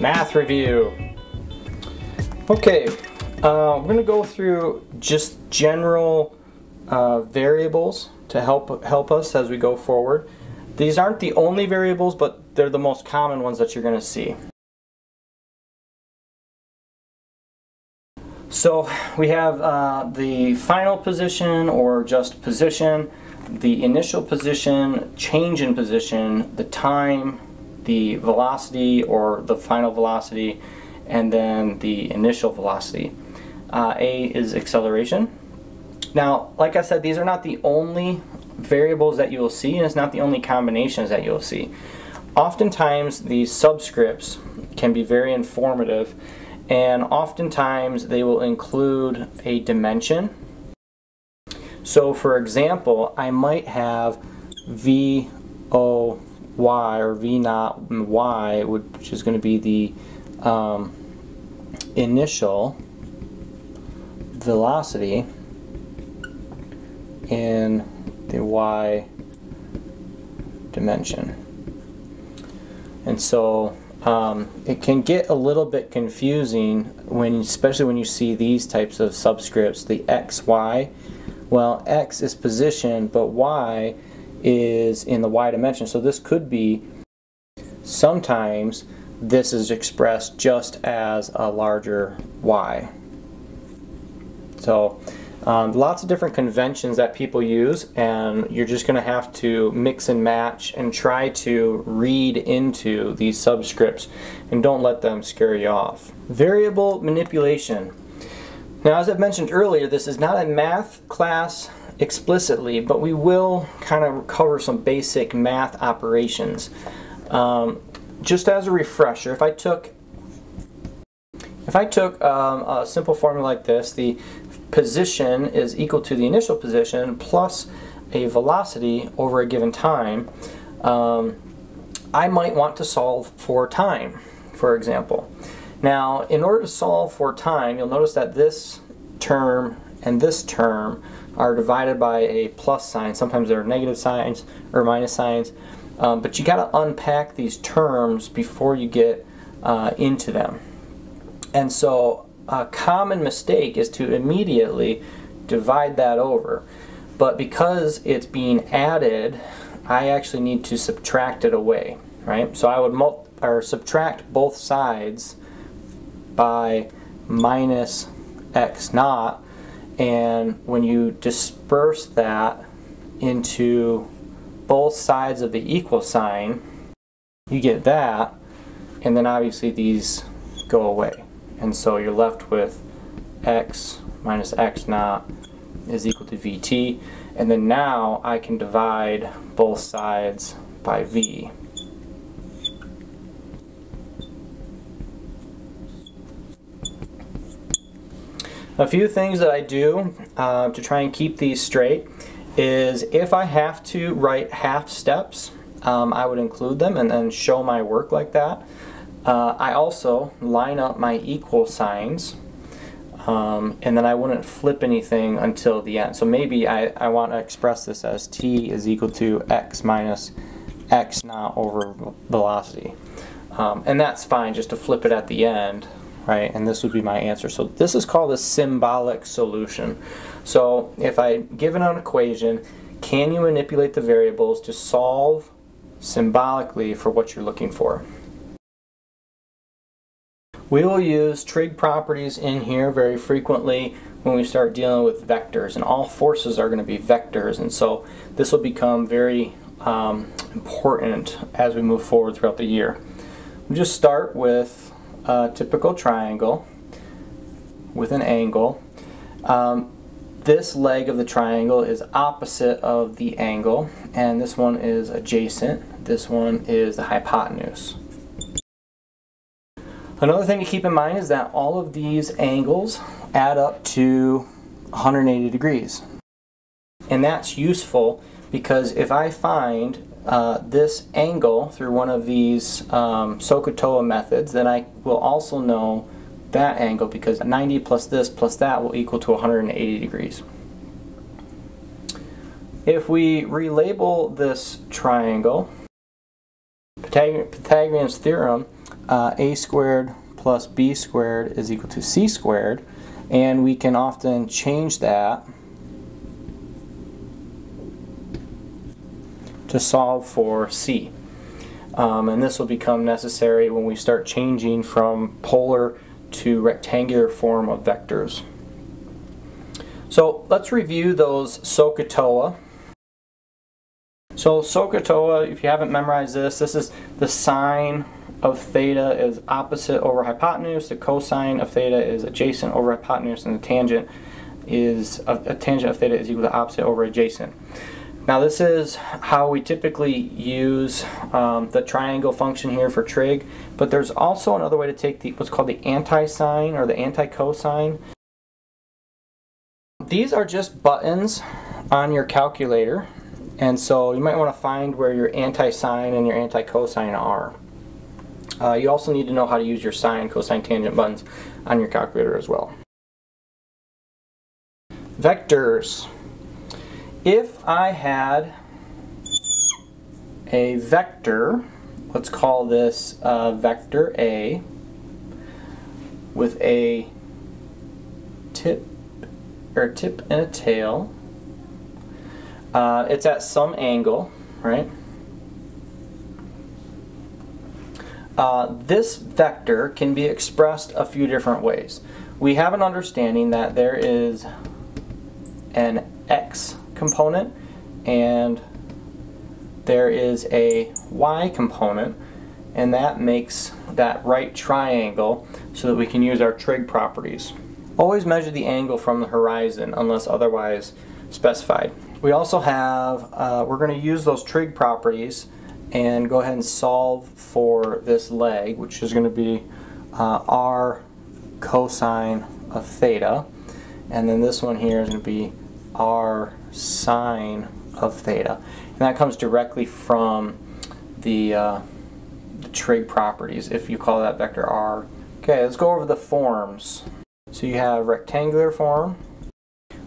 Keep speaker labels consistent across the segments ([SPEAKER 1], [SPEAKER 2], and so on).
[SPEAKER 1] Math review. Okay, we're going to go through just general variables to help us as we go forward. These aren't the only variables, but they're the most common ones that you're going to see. So we have the final position or just position, the initial position, change in position, the time, the velocity or the final velocity, and then the initial velocity. A is acceleration. Now, like I said, these are not the only variables that you will see, and it's not the only combinations that you'll see. Oftentimes these subscripts can be very informative, and oftentimes they will include a dimension. So for example, I might have VOY or V naught Y, which is going to be the initial velocity in the Y dimension. And so it can get a little bit confusing especially when you see these types of subscripts, the X, Y. Well, X is position, but Y is in the Y dimension. So this could be, sometimes this is expressed just as a larger Y. So lots of different conventions that people use, and you're just going to have to mix and match and try to read into these subscripts, and don't let them scare you off. Variable manipulation. Now, as I've mentioned earlier, this is not a math class explicitly, but we will kind of cover some basic math operations. Just as a refresher, if I took a simple formula like this, the position is equal to the initial position plus a velocity over a given time, I might want to solve for time, for example. Now, in order to solve for time, you'll notice that this term and this term are divided by a plus sign. Sometimes there are negative signs or minus signs, but you got to unpack these terms before you get into them. And so a common mistake is to immediately divide that over. But because it's being added, I actually need to subtract it away, right? So I would subtract both sides by minus X naught, and when you disperse that into both sides of the equal sign, you get that, and then obviously these go away. And so you're left with X minus X naught is equal to VT, and then now I can divide both sides by V. A few things that I do to try and keep these straight is, if I have to write half steps, I would include them and then show my work like that. I also line up my equal signs, and then I wouldn't flip anything until the end. So maybe I want to express this as T is equal to X minus X naught over velocity. And that's fine just to flip it at the end, right? And this would be my answer. So this is called a symbolic solution. So if I give an equation, can you manipulate the variables to solve symbolically for what you're looking for? We will use trig properties in here very frequently when we start dealing with vectors, and all forces are going to be vectors, and so this will become very important as we move forward throughout the year. We'll just start with a typical triangle with an angle. This leg of the triangle is opposite of the angle, and this one is adjacent. This one is the hypotenuse. Another thing to keep in mind is that all of these angles add up to 180 degrees. And that's useful because if I find this angle through one of these SOHCAHTOA methods, then I will also know that angle, because 90 plus this plus that will equal to 180 degrees. If we relabel this triangle, Pythagorean's theorem a squared plus b squared is equal to c squared, and we can often change that to solve for c. And this will become necessary when we start changing from polar to rectangular form of vectors. So let's review those SOHCAHTOA. So SOHCAHTOA, if you haven't memorized this, this is the sine of theta is opposite over hypotenuse, the cosine of theta is adjacent over hypotenuse, and the tangent is a tangent of theta is equal to opposite over adjacent. Now this is how we typically use the triangle function here for trig, but there's also another way to take what's called the anti-sine or the anti-cosine. These are just buttons on your calculator, and so you might want to find where your anti-sine and your anti-cosine are. You also need to know how to use your sine, cosine, tangent buttons on your calculator as well. Vectors. If I had a vector, let's call this vector A, with a tip and a tail, it's at some angle, right? This vector can be expressed a few different ways. We have an understanding that there is an x component and there is a y component, and that makes that right triangle so that we can use our trig properties. Always measure the angle from the horizon unless otherwise specified. We also have, we're going to use those trig properties and go ahead and solve for this leg, which is going to be r cosine of theta, and then this one here is going to be r sine of theta, and that comes directly from the trig properties if you call that vector r. Okay, let's go over the forms. So you have rectangular form,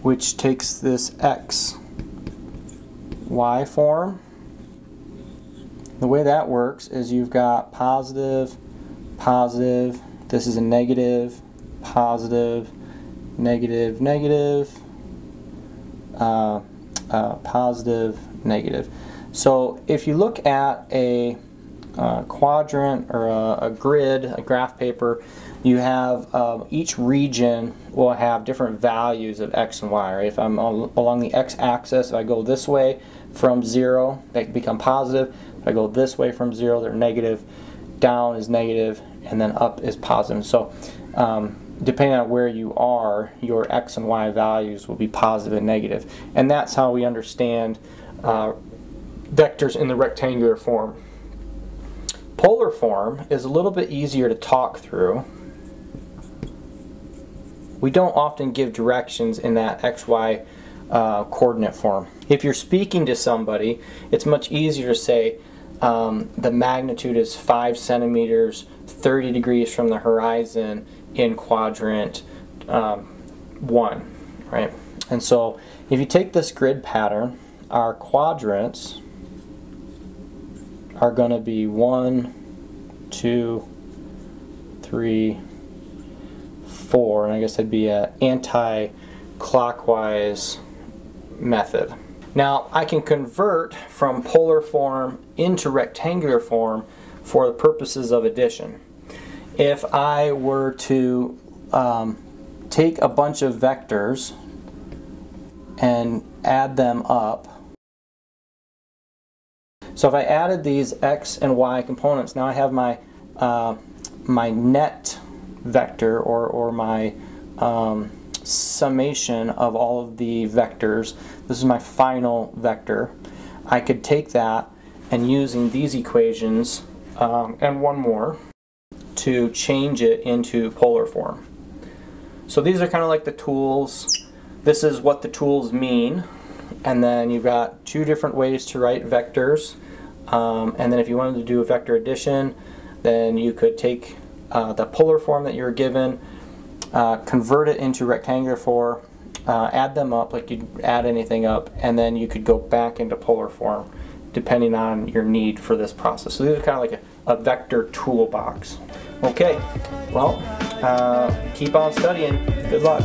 [SPEAKER 1] which takes this x y form. The way that works is you've got positive, positive, this is a negative, positive, negative, negative, positive, negative. So if you look at a quadrant or a grid, a graph paper, you have each region will have different values of x and y. Right? If I'm along the x-axis, if I go this way from 0, they can become positive. If I go this way from 0, they're negative. Down is negative, and then up is positive. So depending on where you are, your x and y values will be positive and negative. And that's how we understand vectors in the rectangular form. Polar form is a little bit easier to talk through. We don't often give directions in that XY coordinate form. If you're speaking to somebody, it's much easier to say the magnitude is 5 centimeters, 30 degrees from the horizon in quadrant 1, right? And so if you take this grid pattern, our quadrants are going to be 1, 2, 3, 4, and I guess that'd be an anti-clockwise method. Now I can convert from polar form into rectangular form for the purposes of addition. If I were to take a bunch of vectors and add them up, so if I added these x and y components, now I have my my net vector or my summation of all of the vectors. This is my final vector. I could take that and using these equations and one more to change it into polar form. So these are kind of like the tools. This is what the tools mean, and then you've got two different ways to write vectors, and then if you wanted to do a vector addition, then you could take the polar form that you were given, convert it into rectangular form, add them up like you'd add anything up, and then you could go back into polar form depending on your need for this process. So these are kind of like a vector toolbox. Okay, well, keep on studying. Good luck.